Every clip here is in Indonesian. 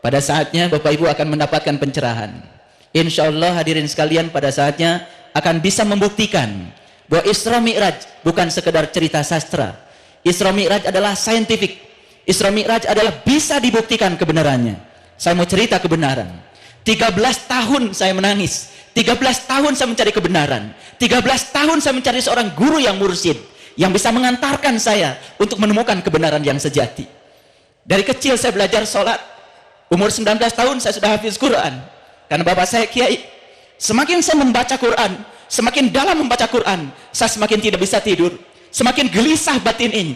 Pada saatnya Bapak Ibu akan mendapatkan pencerahan. Insya Allah hadirin sekalian, pada saatnya akan bisa membuktikan bahwa Isra Mi'raj bukan sekedar cerita sastra. Isra Mi'raj adalah saintifik. Isra Mi'raj adalah bisa dibuktikan kebenarannya. Saya mau cerita kebenaran. 13 tahun saya menangis. 13 tahun saya mencari kebenaran. 13 tahun saya mencari seorang guru yang mursyid, yang bisa mengantarkan saya untuk menemukan kebenaran yang sejati. Dari kecil saya belajar sholat. Umur 19 tahun saya sudah hafiz Quran. Karena bapak saya kiai. Semakin saya membaca Quran, semakin dalam membaca Quran, saya semakin tidak bisa tidur. Semakin gelisah batin ini.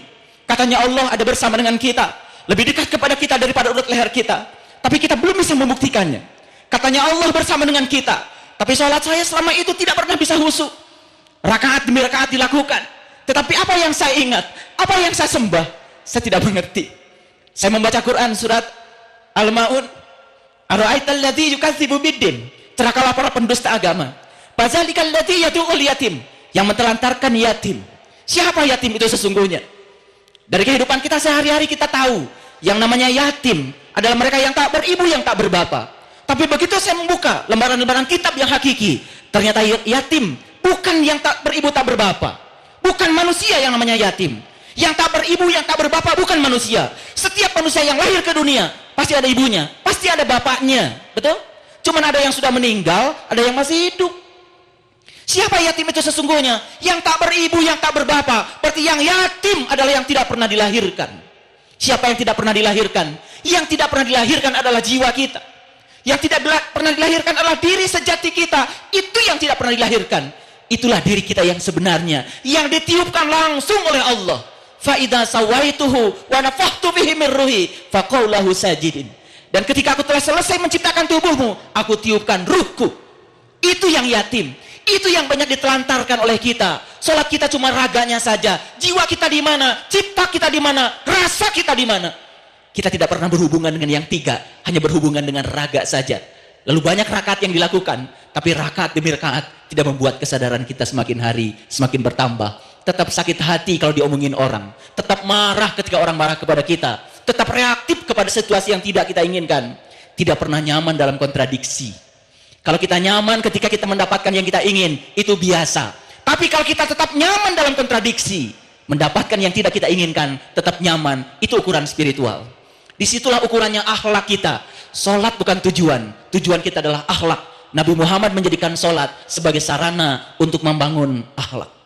Katanya Allah ada bersama dengan kita, lebih dekat kepada kita daripada urut leher kita. Tapi kita belum bisa membuktikannya. Katanya Allah bersama dengan kita, tapi sholat saya selama itu tidak pernah bisa khusyuk. Rakaat demi rakaat dilakukan, tetapi apa yang saya ingat, apa yang saya sembah, saya tidak mengerti. Saya membaca Quran surat Al-Ma'un, ara'aital ladzi yukadzibu biddin, celakalah para pendusta agama. Fazalikal ladzi yad'ul yatim, yang menelantarkan yatim. Siapa yatim itu sesungguhnya? Dari kehidupan kita sehari-hari kita tahu yang namanya yatim adalah mereka yang tak beribu, yang tak berbapak. Tapi begitu saya membuka lembaran-lembaran kitab yang hakiki, ternyata yatim bukan yang tak beribu, tak berbapak. Bukan manusia yang namanya yatim. Yang tak beribu, yang tak berbapak bukan manusia. Setiap manusia yang lahir ke dunia pasti ada ibunya, pasti ada bapaknya. Betul? Cuman ada yang sudah meninggal, ada yang masih hidup. Siapa yatim itu sesungguhnya? Yang tak beribu, yang tak berbapak. Berarti yang yatim adalah yang tidak pernah dilahirkan. Siapa yang tidak pernah dilahirkan? Yang tidak pernah dilahirkan adalah jiwa kita. Yang tidak pernah dilahirkan adalah diri sejati kita. Itu yang tidak pernah dilahirkan. Itulah diri kita yang sebenarnya, yang ditiupkan langsung oleh Allah. Fa idza sawaituhu wa nafakhtu fihi min ruhi faqul lahu sajidin. Dan ketika aku telah selesai menciptakan tubuhmu, aku tiupkan ruhku. Itu yang yatim. Itu yang banyak ditelantarkan oleh kita. Salat kita cuma raganya saja. Jiwa kita di mana? Cipta kita di mana? Rasa kita di mana? Kita tidak pernah berhubungan dengan yang tiga, hanya berhubungan dengan raga saja. Lalu banyak rakaat yang dilakukan, tapi rakaat demi rakaat tidak membuat kesadaran kita semakin hari semakin bertambah. Tetap sakit hati kalau diomongin orang, tetap marah ketika orang marah kepada kita, tetap reaktif kepada situasi yang tidak kita inginkan, tidak pernah nyaman dalam kontradiksi. Kalau kita nyaman ketika kita mendapatkan yang kita ingin, itu biasa. Tapi kalau kita tetap nyaman dalam kontradiksi, mendapatkan yang tidak kita inginkan, tetap nyaman, itu ukuran spiritual. Disitulah ukurannya akhlak kita. Solat bukan tujuan, tujuan kita adalah akhlak. Nabi Muhammad menjadikan solat sebagai sarana untuk membangun akhlak.